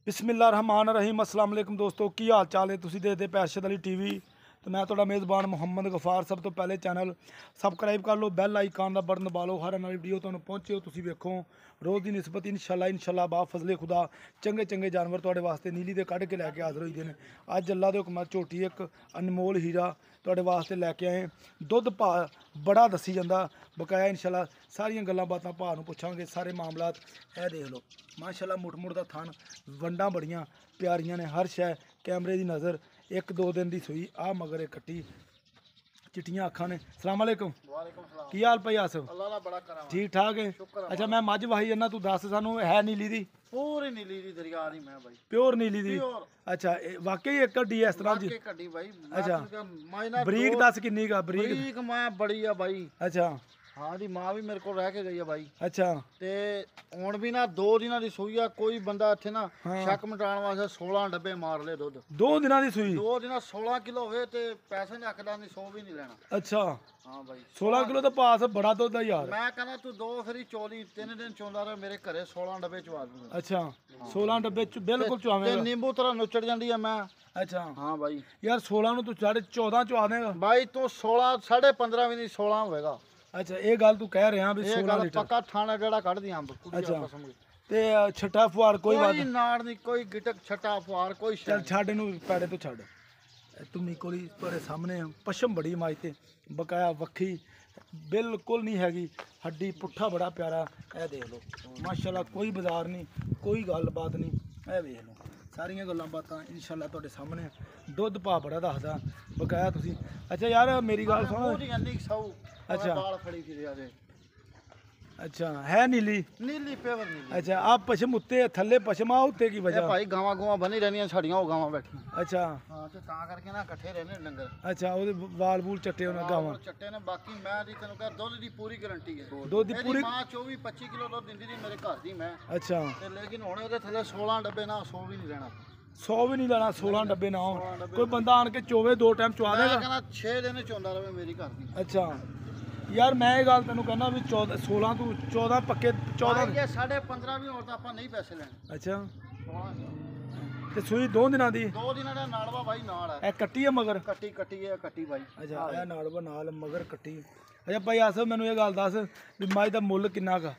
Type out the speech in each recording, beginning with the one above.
बिस्मिल्लाहिर्रहमानिर्रहीम अस्सलाम वालेकुम दोस्तों की हाल चाल है तुसीं देखदे पे अरशद अली टीवी तो मैं तुहाडा मेज़बान मुहम्मद गफार। सब तो पहले चैनल सबसक्राइब कर लो, बैल आइकन का बटन दबा लो, हर नई वीडियो तुहानूं पहुंचे हो तुसीं वेखो रोज़ की निस्बत इंशाल्लाह बा फजले खुदा चंगे चंगे जानवर तुहाडे वास्ते नीली दे कढ़ के लैके हाज़र होई दे ने। अज अल्लाह दे हुक्म झोटी एक अनमोल हीरा तुहाडे वास्ते लैके आए। दुध भा बड़ा दसी जांदा बकाया इंशाल्लाह सारियां गल्लां बातां भा नूं पुछांगे सारे मामलात। ए देख लो माशाल्लाह मुठ मुठ दा थन, वंडां बड़ियां प्यारियां ने, हर शै कैमरे की नज़र। एक दो दिन की सुई आ मगर एक कट्टी चिट्टियां अखां ने। सलाम वालेकुम। की हाल भाई आसफ? ठीक ठाक है। अच्छा मैं मझ वाही जाना, तू दस सानू है नीली दी? पूरी नीली दी दरिया दी मैं भाई, प्योर नीली दी। अच्छा वाकई एक कड्डी इस तरह जी? अच्छा बरीक दस किन्नी का? बरीक मैं बड़ी आ भाई। अच्छा हाँ दी माँ भी मेरे को रह के गई है भाई। अच्छा ते हुण भी ना 2 दिनां दी सूई आ, कोई बंदा इत्थे ना शक मिटाण वास्ते 16 डब्बे मार ले दुध। 2 दिनां दी सूई? 2 दिनां 16 किलो होवे ते पैसे नहीं आखदा नहीं, 100 भी नहीं लेना। अच्छा हाँ भाई 16 किलो तो पास बड़ा दुध है यार। मैं कहना तू 2 फेरी 24 3 दिन चोंदा रह, मेरे घरे 16 डब्बे चवा दूंगा। अच्छा 16 डब्बे बिल्कुल चुआवेगा? नींबू तरह नुचड़ जांदी है मैं। अच्छा हाँ भाई यार 16 ਨੂੰ ਤੂੰ 14.5 ਚਵਾ ਦੇਗਾ भाई तू 16 15.5 भी नहीं 16 होएगा। अच्छा ये गल तू कह रहा भी 16 लीटर पक्का थाना जेड़ा कढ़ दी अंब। अच्छा ते छट्टा फुआर कोई बात कोई नाड़ नहीं, कोई गिटक छट्टा फुआर कोई चल छड़ इनू पैड़े तो छड़। तुम्ही कोली तेरे सामने पशम बड़ी माई ते बकाया वक्खी बिल्कुल नहीं हैगी, हड्डी पुट्ठा बड़ा प्यारा। ए देख लो माशाल्लाह कोई बाजार नहीं, कोई गलबात नहीं। ए वेख लो सारियां गल्लां बातां इंशाल्लाह तुहाडे सामने। दुध भा बड़ा दसदा बकाया तुसी। अच्छा यार मेरी गल सुन। अच्छा खड़ी थी दे। अच्छा है नीली? नीली पेवर नीली। अच्छा आप पशम उत्ते थल्ले पशम आ उत्ते की वजह? भाई गावां गुवां बनी रहनियां, छड़ियां हो गावां बैठी। अच्छा हां ते तां करके ना इकट्ठे रहने डंगर। अच्छा ओदे वाल बूल चट्टे होने गावां चट्टे ने। बाकी मैं दी तैनूं कह दुध दी पूरी गारंटी है। दुध दी पूरी मां 24 25 किलो दुध दिंदी दी मेरे घर दी मैं। अच्छा ते लेकिन हुण ओदे थल्ले 16 डब्बे ना 100 भी नहीं लेना। 100 भी नहीं लेना, 16 डब्बे ना हो। कोई बंदा आन के चोवे 2 टाइम चवा देगा? मैं कहना 6 दिन चोंदा रहे मेरी घर दी। अच्छा यार मैं ये गल तेनू कहना भी 14 16 तू 14 पक्के 14 ये 15.5 भी होता अपन नहीं पैसे लेने। अच्छा ते सुई 2 दिनां दी? 2 दिनां दा नाड़वा भाई नाड़ है। ए कट्टी है मगर? कट्टी है कट्टी भाई। अच्छा ए नाड़वा नाल मगर कट्टी। अच्छा भाई आसफ मैनू ये गल दस भी मझ दा मुੱਲ किन्ना का?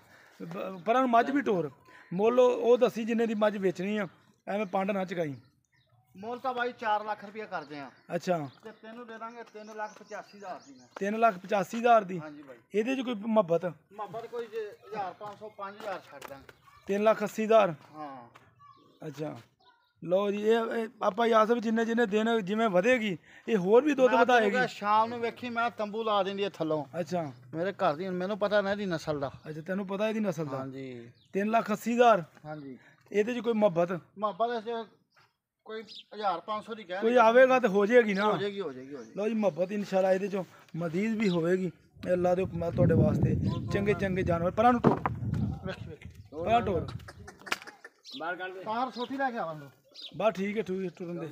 पर मझ भी टोर मुੱਲ ਉਹ दसी जिन्ने दी मझ बेचनी आ, ਐਵੇਂ ਪੰਡ ਨਾ ਚਕਾਈ। मोल तो भाई 4 लाख रुपया करते हैं। अच्छा ते तेनू दे दांगे 3,85,000 दी मैं। 3,85,000 दी? हां जी भाई। ਇਹਦੇ ਚ ਕੋਈ ਮੁਹੱਬਤ कोई 1,500 5,000 छड़ दांगे। 3,80,000? हां अच्छा लो जी ये ਆਪਾਂ ਆਸਫ ਜਿੰਨੇ ਜਿੰਨੇ ਦਿਨ ਜਿਵੇਂ ਵਧੇਗੀ ਇਹ ਹੋਰ ਵੀ ਦੁੱਧ ਵਧਾਏਗੀ। शाम ਨੂੰ ਵੇਖੀ ਮੈਂ ਤੰਬੂ ਲਾ ਦਿੰਦੀ ਹੈ ਥੱਲੋਂ। ਅੱਛਾ ਮੇਰੇ ਘਰ ਦੀ ਮੈਨੂੰ ਪਤਾ ਨਾ ਇਹਦੀ ਨਸਲ ਦਾ। ਅੱਛਾ ਤੈਨੂੰ ਪਤਾ ਇਹਦੀ ਨਸਲ ਦਾ? ਹਾਂਜੀ 3,80,000? ਹਾਂਜੀ ਇਹਦੇ ਚ ਕੋਈ ਮੁਹੱਬਤ ਦੇ ਕੋਈ 1,500 ਦੀ ਕਹਿ ਕੋਈ ਆਵੇਗਾ ਤੇ ਹੋ ਜਾਏਗੀ ਨਾ? ਹੋ ਜਾਏਗੀ। ਲਓ ਜੀ ਮੁਹੱਬਤ ਇਨਸ਼ਾਅੱਲਾ ਇਹਦੇ ਚੋਂ ਮਜ਼ੀਦ ਵੀ ਹੋਵੇਗੀ। ਅੱਲਾ ਦੇ ਹੁਕਮ ਤੁਹਾਡੇ ਵਾਸਤੇ ਚੰਗੇ ਚੰਗੇ ਜਾਨਵਰ। ਪਰਾਂ ਨੂੰ ਟੋਰ ਪਰਾਂ ਟੋਰ ਬਾਹਰ ਕੱਢ ਦੇ। ਕਾਰ ਛੋਟੀ ਲੈ ਕੇ ਆਵਾਂਗੇ ਬਸ ਠੀਕ ਹੈ ਟੁਰਨ ਦੇ।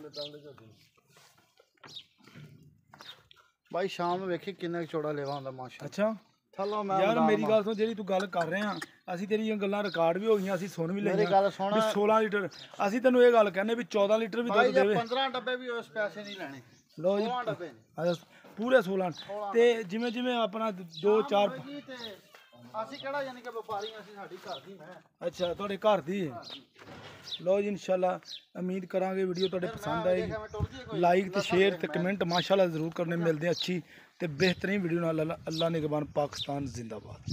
ਭਾਈ ਸ਼ਾਮ ਨੂੰ ਵੇਖੀ ਕਿੰਨਾ ਚੌੜਾ ਲੇਵਾ ਹੁੰਦਾ ਮਾਸ਼ਾ। ਅੱਛਾ ਥੱਲੋਂ ਮੈਂ ਯਾਰ ਮੇਰੀ ਗੱਲ ਸੁਣ, ਜਿਹੜੀ ਤੂੰ ਗੱਲ ਕਰ ਰਹੇ ਆ ਅਸੀਂ ਤੇਰੀਆਂ ਗੱਲਾਂ ਰਿਕਾਰਡ ਵੀ ਹੋ ਗਈਆਂ, ਅਸੀਂ ਸੁਣ ਵੀ ਲਈਆਂ। ਮੇਰੀ ਗੱਲ ਸੁਣ, 16 ਲੀਟਰ ਅਸੀਂ ਤੈਨੂੰ ਇਹ ਗੱਲ ਕਹਿੰਦੇ ਵੀ 14 ਲੀਟਰ ਵੀ ਦੁੱਧ ਦੇਵੇ। 15 ਡੱਬੇ ਵੀ ਉਸ ਪੈਸੇ ਨਹੀਂ ਲੈਣੇ। ਲਓ ਜੀ 16 ਡੱਬੇ ਪੂਰੇ 16 ਤੇ ਜਿਵੇਂ ਜਿਵੇਂ ਆਪਣਾ 2 4 ਅਸੀਂ ਕਿਹੜਾ ਯਾਨੀ ਕਿ ਵਪਾਰੀ, ਅਸੀਂ ਸਾਡੀ ਘਰ ਦੀ ਮੈਂ। ਅੱਛਾ ਤੁਹਾਡੇ ਘਰ ਦੀ ਹੈ। ਲਓ ਜੀ ਇਨਸ਼ਾਅੱਲਾ ਉਮੀਦ ਕਰਾਂਗੇ ਵੀਡੀਓ ਤੁਹਾਡੇ ਪਸੰਦ ਆਏਗੀ। ਲਾਈਕ ਤੇ ਸ਼ੇਅਰ ਤੇ ਕਮੈਂਟ ਮਾਸ਼ਾਅੱਲਾ ਜ਼ਰੂਰ ਕਰਨੇ। ਮਿਲਦੇ ਅੱਛੀ ਤੇ बेहतरीन वीडियो नाल। अल्लाह निगहबान पाकिस्तान जिंदाबाद।